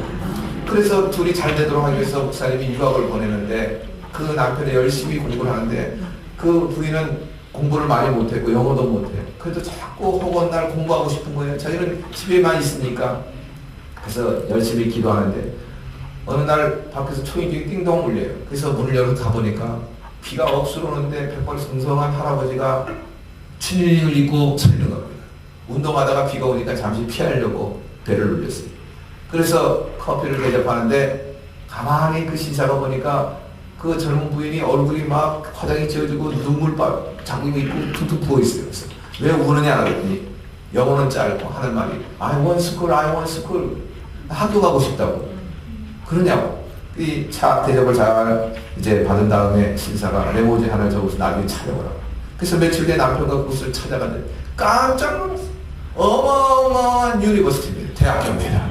그래서 둘이 잘 되도록 하기 위해서 목사님이 유학을 보내는데 그 남편이 열심히 공부를 하는데 그 부인은 공부를 많이 못했고 영어도 못해요. 그래도 자꾸 허구한 날 공부하고 싶은 거예요. 자기는 집에만 있으니까. 그래서 열심히 기도하는데 어느 날 밖에서 초인종이 띵동 울려요. 그래서 문을 열어 가보니까 비가 억수로 오는데 백발 성성한 할아버지가 춘일링을 입고 서 있는 겁니다. 운동하다가 비가 오니까 잠시 피하려고 배를 눌렸어요. 그래서 커피를 대접하는데 가만히 그 신사가 보니까 그 젊은 부인이 얼굴이 막 화장이 지어지고 눈물 장구 입고 툭툭 부어있어요. 그래서 왜 우느냐 그랬더니 영어는 짧고 하는 말이 I want school, I want school. 학교 가고 싶다고. 그러냐고. 이 차 대접을 잘 이제 받은 다음에 신사가 레모지 하나 적어서 나중에 찾아오라고. 그래서 며칠 뒤에 남편과 그곳을 찾아갔는데 깜짝 놀랐어요. 어마어마한 유니버시티입니다. 대학교입니다.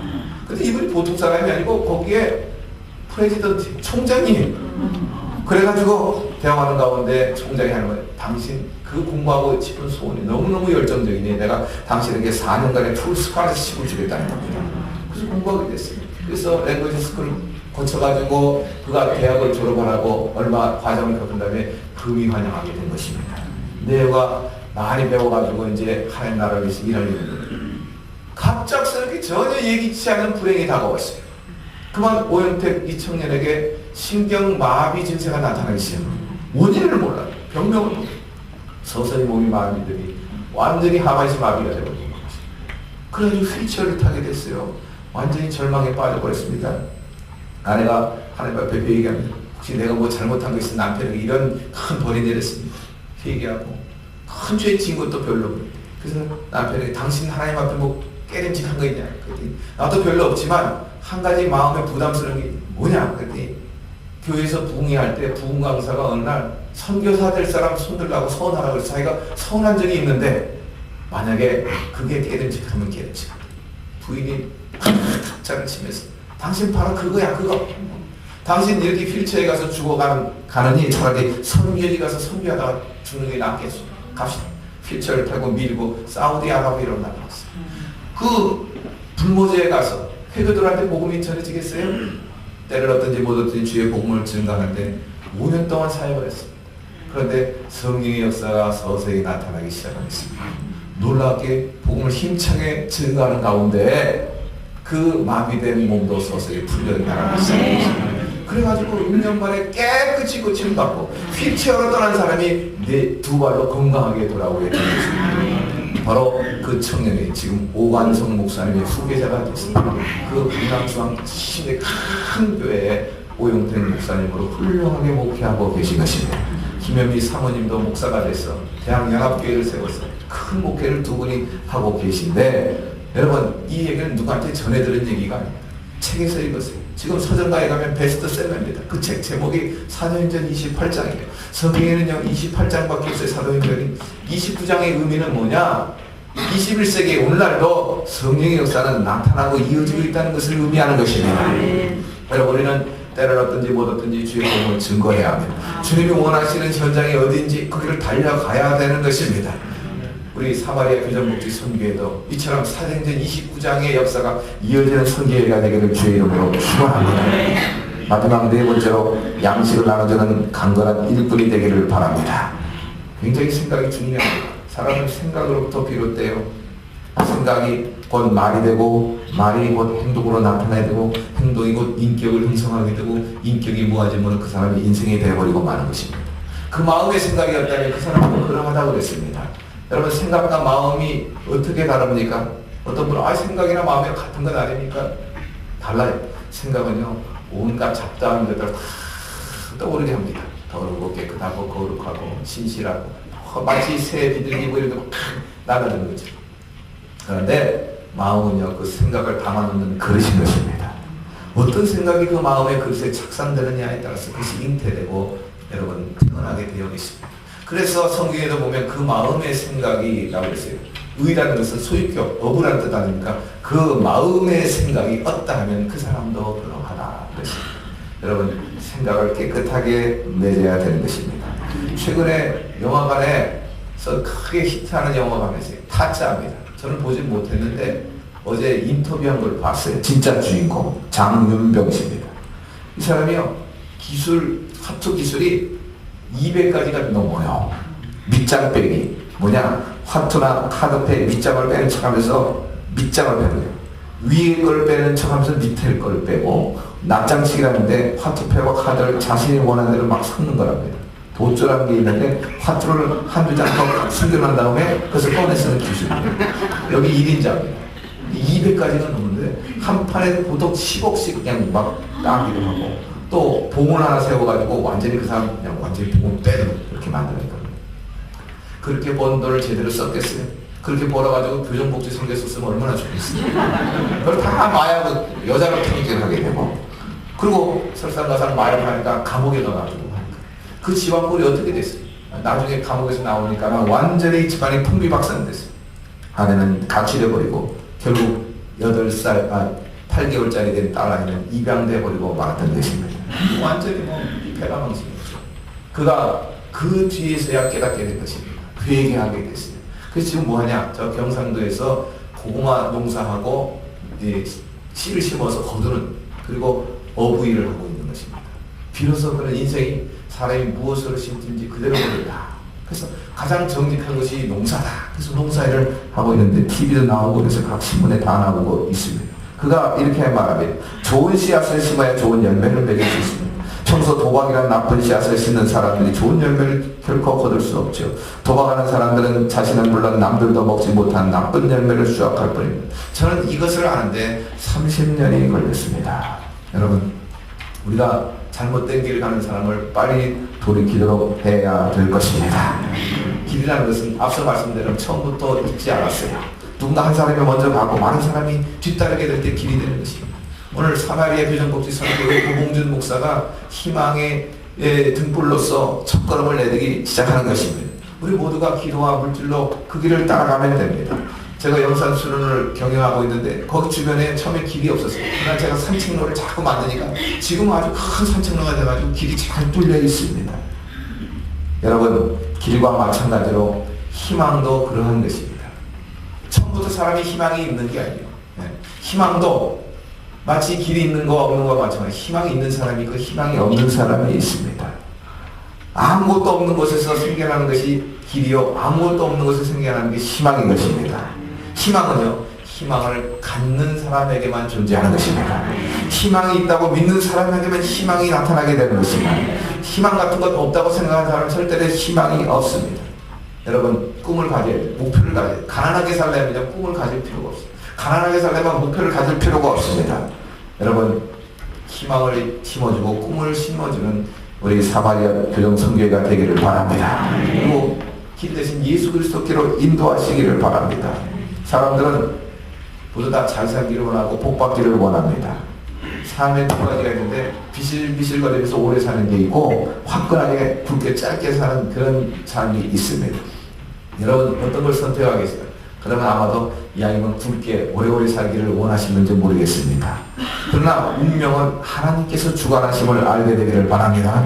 근데 이분이 보통 사람이 아니고 거기에 프레지던트, 총장이 그래가지고 대화하는 가운데 총장이 하는 거예요. 당신 그 공부하고 싶은 소원이 너무너무 열정적이니 내가 당신에게 4년간의 풀 스칼렛십을 주겠다는 겁니다. 그래서 공부하게 됐어요. 그래서 랭귀지 스쿨을 거쳐가지고 그가 대학을 졸업하고 얼마 과정을 겪은 다음에 금이 환영하게 된 것입니다. 내가 많이 배워가지고 이제 하나님 나라를 위해서 일하려는 거예요. 갑작스럽게 전혀 예기치 않은 불행이 다가왔어요. 그만 오영택 이 청년에게 신경마비 증세가 나타나기 시작합니다. 원인을 몰라요. 병명을 몰라요. 서서히 몸이 마비들이 완전히 하반신 마비가 되어버린 것입니다. 그래가지고 휠체어를 타게 됐어요. 완전히 절망에 빠져버렸습니다. 아내가 하나님 앞에 회개합니다. 혹시 내가 뭐 잘못한 거 있으면 남편에게 이런 큰 벌이 내렸습니다. 회개하고 큰 죄 지은 것도 별로. 그래서 남편에게 당신 하나님 앞에 뭐 깨름직한 거 있냐? 그랬더니 나도 별로 없지만 한 가지 마음에 부담스러운 게 뭐냐? 그랬더니 교회에서 부흥회할 때 부흥 강사가 어느 날 선교사 될 사람 손들라고 서운하라고 해서 자기가 서운한 적이 있는데 만약에 그게 깨름직하면 깨름직하다. 부인이 탁자를 치면서 당신 바로 그거야 그거. 당신 이렇게 휠체어에 가서 죽어가느니 차라리 선교지 가서 선교하다가 죽는 게 낫겠어. 갑시다. 휠체어를 타고 밀고 사우디아라비아로 나갔어요. 그 불모제에 가서 회교들한테 복음이 전해지겠어요? 때를 얻든지 못 얻든지 주의 복음을 증거하는데 5년 동안 사역을 했습니다. 그런데 성령의 역사가 서서히 나타나기 시작했습니다. 놀랍게 복음을 힘차게 증거하는 가운데 그 마비된 몸도 서서히 풀려나가기 시작했습니다. 그래가지고 1년 만에 깨끗이 고침을 받고 휠체어로 떠난 사람이 두 발로 건강하게 돌아오게 되었습니다. 바로 그 청년이 지금 오관성 목사님의 후계자가 됐습니다. 그 분당수왕 시대 큰 교회에 오용택 목사님으로 훌륭하게 목회하고 계신 것입니다. 김현미 사모님도 목사가 돼서 대학연합교회를 세워서 큰 목회를 두 분이 하고 계신데, 여러분 이 얘기는 누구한테 전해들은 얘기가 아닙니다. 책에서 읽었어요. 지금 서점가에 가면 베스트셀러입니다. 그 책 제목이 사도행전 28장이에요. 성경에는요 28장밖에 없어요. 사도행전이 29장의 의미는 뭐냐? 21세기 오늘날도 성령의 역사는 나타나고 이어지고 있다는 것을 의미하는 것입니다. 여러분 우리는 때를 얻든지 못 얻든지 주의 복음을 증거해야 합니다. 주님이 원하시는 현장이 어딘지 거기를 달려가야 되는 것입니다. 우리 사마리아 교정복지 선교회도 이처럼 사도행전 29장의 역사가 이어지는 선교회가 되기를 주의 이름으로 축원합니다. 마지막 네 번째로 양식을 나눠주는 강건한 일꾼이 되기를 바랍니다. 굉장히 생각이 중요합니다. 사람은 생각으로부터 비롯돼요. 생각이 곧 말이 되고 말이 곧 행동으로 나타나야 되고 행동이 곧 인격을 형성하게 되고 인격이 무아지면 그 사람이 인생이 되어버리고 마는 것입니다. 그 마음의 생각이었다면 그 사람은 그러하다고 그랬습니다. 여러분 생각과 마음이 어떻게 다릅니까? 어떤 분은 생각이나 마음이 같은 건 아닙니까? 달라요. 생각은요 온갖 잡다한 것들을 다 떠오르게 합니다. 더럽고 깨끗하고 거룩하고 신실하고 마치 새 비둘기 이런 거 나가는 거죠. 그런데 마음은요 그 생각을 담아놓는 그릇인 것입니다. 어떤 생각이 그 마음의 그릇에 착상되느냐에 따라서 그것이 잉태되고 여러분 태어나게 되어 있습니다. 그래서 성경에도 보면 그 마음의 생각이라고 했어요. 의라는 것은 소유격, 어부라는 뜻 아닙니까? 그 마음의 생각이 없다 하면 그 사람도 그러하다 그랬습니다. 여러분 생각을 깨끗하게 맺어야 되는 것입니다. 최근에 영화관에서 크게 히트하는 영화가 있어요. 타짜입니다. 저는 보지 못했는데 어제 인터뷰한 걸 봤어요. 진짜 주인공 장윤병 씨입니다. 이 사람이요 화투 기술이 200가지가 넘어요. 밑장 빼기 뭐냐, 화투나 카드패 밑장을 빼는 척하면서 밑장을 빼고요. 위에 걸 빼는 척하면서 밑에 걸 빼고, 납장치기라는데 화투패와 카드를 자신이 원하는 대로 막 섞는 거랍니다. 도조라는 게 있는데 화투를 한두 장 더 숨겨놓은 다음에 그것을 꺼내 쓰는 기술입니다. 여기 1인자입니다. 200가지가 넘는데 한 판에 보통 10억씩 그냥 막 따기도 하고, 또 봉을 하나 세워가지고 완전히 그 사람 그냥 완전히 봉을 빼는 이렇게 만드는 겁니다. 그렇게 번 돈을 제대로 썼겠어요? 그렇게 벌어가지고 교정복지 선교에 썼으면 얼마나 좋겠어요? 그걸 다 마약을 여자를 편견하게 되고, 그리고 설상가상 마약을 하니까 감옥에 넣어가지고 하니까 그 집안 꼴이 어떻게 됐어요? 나중에 감옥에서 나오니까 완전히 집안이 풍비박산됐어요. 아내는 가출해버리고 결국 8개월짜리 된 딸아이는 입양돼버리고 말았던 것입니다. 완전히 패가망신이죠. 그가 그 뒤에서야 깨닫게 된 것입니다. 회개하게 됐어요. 그래서 지금 뭐하냐? 저 경상도에서 고구마 농사하고 씨를 심어서 거두는, 그리고 어부일을 하고 있는 것입니다. 비로소 그런 인생이 사람이 무엇으로 심든지 그대로 모른다. 그래서 가장 정직한 것이 농사다. 그래서 농사일을 하고 있는데 TV도 나오고 그래서 각 신문에 다 나오고 있습니다. 그가 이렇게 말합니다. 좋은 씨앗을 심어야 좋은 열매를 맺을 수 있습니다. 평소 도박이란 나쁜 씨앗을 심는 사람들이 좋은 열매를 결코 거둘 수 없죠. 도박하는 사람들은 자신은 물론 남들도 먹지 못한 나쁜 열매를 수확할 뿐입니다. 저는 이것을 아는데 30년이 걸렸습니다. 여러분, 우리가 잘못된 길을 가는 사람을 빨리 돌이키도록 해야 될 것입니다. 길이라는 것은 앞서 말씀드린 처음부터 있지 않았어요. 누군가 한 사람이 먼저 가고 많은 사람이 뒤따르게 될 때 길이 되는 것입니다. 오늘 사마리아 교정복지 선교회 고봉준 목사가 희망의 등불로서 첫걸음을 내딛기 시작하는 것입니다. 우리 모두가 기도와 물질로 그 길을 따라가면 됩니다. 제가 영산 수련을 경영하고 있는데 거기 주변에 처음에 길이 없었어요. 그러나 제가 산책로를 자꾸 만드니까 지금 아주 큰 산책로가 돼가지고 길이 잘 뚫려 있습니다. 여러분, 길과 마찬가지로 희망도 그러한 것입니다. 처음부터 사람이 희망이 있는 게 아니에요. 희망도 마치 길이 있는 거 없는 거와 마찬가지. 희망이 있는 사람이 있고 희망이 없는 사람이 있습니다. 아무것도 없는 곳에서 생겨나는 것이 길이요, 아무것도 없는 곳에서 생겨나는 게 희망인 것입니다. 희망은요, 희망을 갖는 사람에게만 존재하는 것입니다. 희망이 있다고 믿는 사람에게만 희망이 나타나게 되는 것입니다. 희망 같은 것 없다고 생각하는 사람은 절대로 희망이 없습니다. 여러분, 꿈을 가져야 돼요. 목표를 가져야 돼요. 가난하게 살려면 꿈을 가질 필요가 없어요. 가난하게 살려면 목표를 가질 필요가 없습니다. 여러분, 희망을 심어주고 꿈을 심어주는 우리 사마리아 교정 선교회가 되기를 바랍니다. 그리고 길 대신 예수 그리스도께로 인도하시기를 바랍니다. 사람들은 모두 다 잘 살기를 원하고 복 받기를 원합니다. 삶에 두 가지가 있는데 비실비실거리면서 오래 사는 게 있고 화끈하게 굵게 짧게 사는 그런 삶이 있습니다. 여러분 어떤 걸 선택하겠어요? 그러면 아마도 이왕이면 굵게 오래오래 살기를 원하시는지 모르겠습니다. 그러나 운명은 하나님께서 주관하심을 알게 되기를 바랍니다.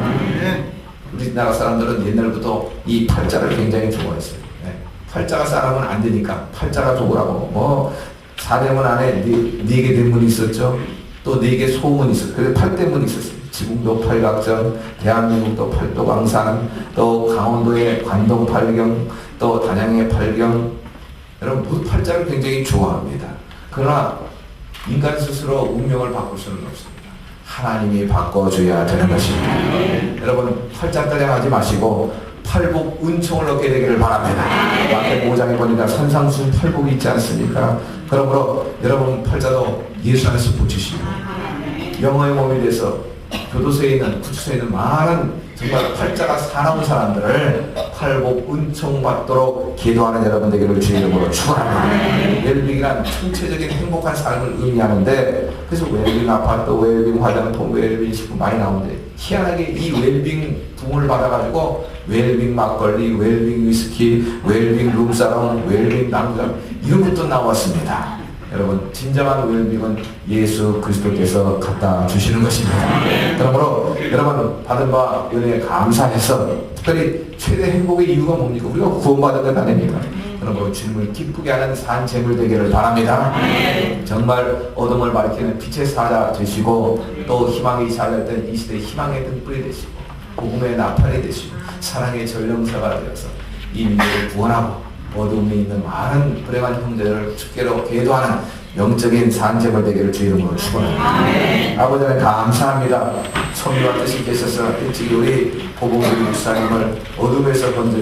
우리나라 사람들은 옛날부터 이 팔자를 굉장히 좋아했어요. 팔자가 싸라면 안 되니까 팔자가 좋으라고 4대문 안에 4개 대문이 있었죠. 또 4개 소문이 있었어요. 그래서 8대문이 있었어요. 지붕도 팔각전, 대한민국도 팔도강산, 또 강원도의 관동 팔경, 또 단양의 팔경. 여러분 모두 팔자를 굉장히 좋아합니다. 그러나 인간 스스로 운명을 바꿀 수는 없습니다. 하나님이 바꿔줘야 되는 것입니다. 여러분 팔자 따라하지 마시고 팔복 은총을 얻게 되기를 바랍니다. 마태 5장에 보니까 산상순 팔복이 있지 않습니까? 그러므로 여러분 팔자도 예수 안에서 붙이시고 영어의 몸이 돼서 교도소에 있는 구치소에 있는 많은 정말 팔자가 사나운 사람들을 팔복 은총 받도록 기도하는 여러분 되기를 주의 이름으로 축원합니다. 웰빙이란 전체적인 행복한 삶을 의미하는데 그래서 웰빙 아파트, 웰빙 화장품, 웰빙 식품 많이 나오는데 희한하게 이 웰빙 붐을 받아가지고 웰빙 막걸리, 웰빙 위스키, 웰빙 룸사롱, 웰빙 남자 이런 것도 나왔습니다. 여러분 진정한 웰빙은 예수 그리스도께서 갖다 주시는 것입니다. 그러므로 여러분 받은 바 은혜에 감사해서 특별히 최대 행복의 이유가 뭡니까? 우리가 구원받은 것 아닙니까? 그러므로 주님을 기쁘게 하는 산 제물 되기를 바랍니다. 정말 어둠을 밝히는 빛의 사자 되시고 또 희망이 잘날던 이 시대의 희망의 등불이 되시고 복음의 나팔이 되시고 사랑의 전령사가 되어서 이 민족을 구원하고 어둠에 있는 많은 불행한 형제들을 주께로 계도하는 영적인 산재물 되기를 주 이름으로 축원합니다. 아버지 하나님 감사합니다. 선교와 뜻이 계셔서 일찍이 우리 보봉우리 목사님을 어둠에서 건져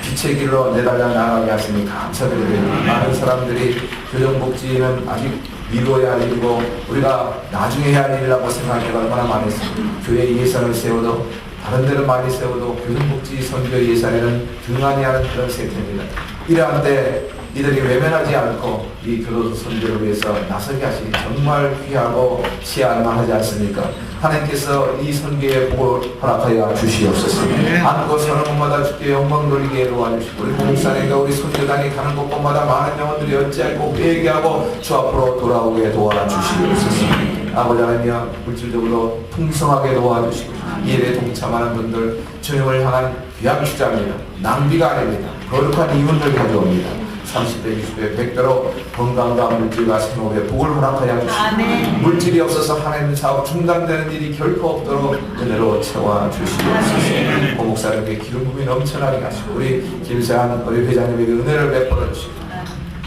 빛의 길로 내달려 나가게 하시니 감사드립니다. 많은 사람들이 교정복지는 아직 미뤄야 할 일이고 우리가 나중에 해야 할 일이라고 생각해가 얼마나 많이 했습니다. 교회 예산을 세워도 다른 데는 많이 세워도 교정복지 선교 예산에는 등한히 하는 그런 세태입니다. 이러한데 이들이 외면하지 않고 이 교도소 선교를 위해서 나서게 하시니 정말 귀하고 시할만하지 않습니까? 하나님께서 이 선교의 복을 허락하여 주시옵소서. 안고 서는 곳마다 주께 영광 돌리게 도와주시고 우리 목사님과 우리 선교단이 가는 곳곳마다 많은 영혼들이 어찌하고 회개하고 주 앞으로 돌아오게 도와주시옵소서. 아버지 하나님 물질적으로 풍성하게 도와주시고 일에 동참하는 분들 주님을 향한 귀한 주장입니다. 낭비가 아닙니다. 거룩한 이윤을 가져옵니다. 30배, 20배, 100배로 건강과 물질과 생업에 복을 허락하여 주시고 물질이 없어서 하나님의 사업 중단되는 일이 결코 없도록 은혜로 채워주시옵소서. 고목사님께 기름 부음이 넘쳐나게 하시고 우리 김세한 우리 회장님에게 은혜를 베풀어 주시고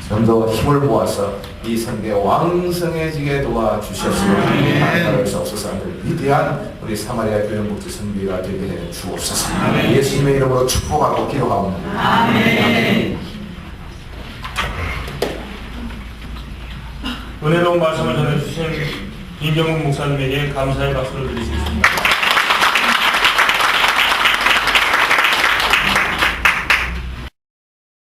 좀 더 힘을 모아서 이 선교에 왕성해지게 도와주셨으면 하나님을 없어서 위대한 우리 사마리아 교연복지 선교가 되게 주옵소서. 예수님의 이름으로 축복하고 기도하옵나다. 아멘. 은혜로운 말씀을 전해주신 김경훈 목사님에게 감사의 박수를 드리겠습니다.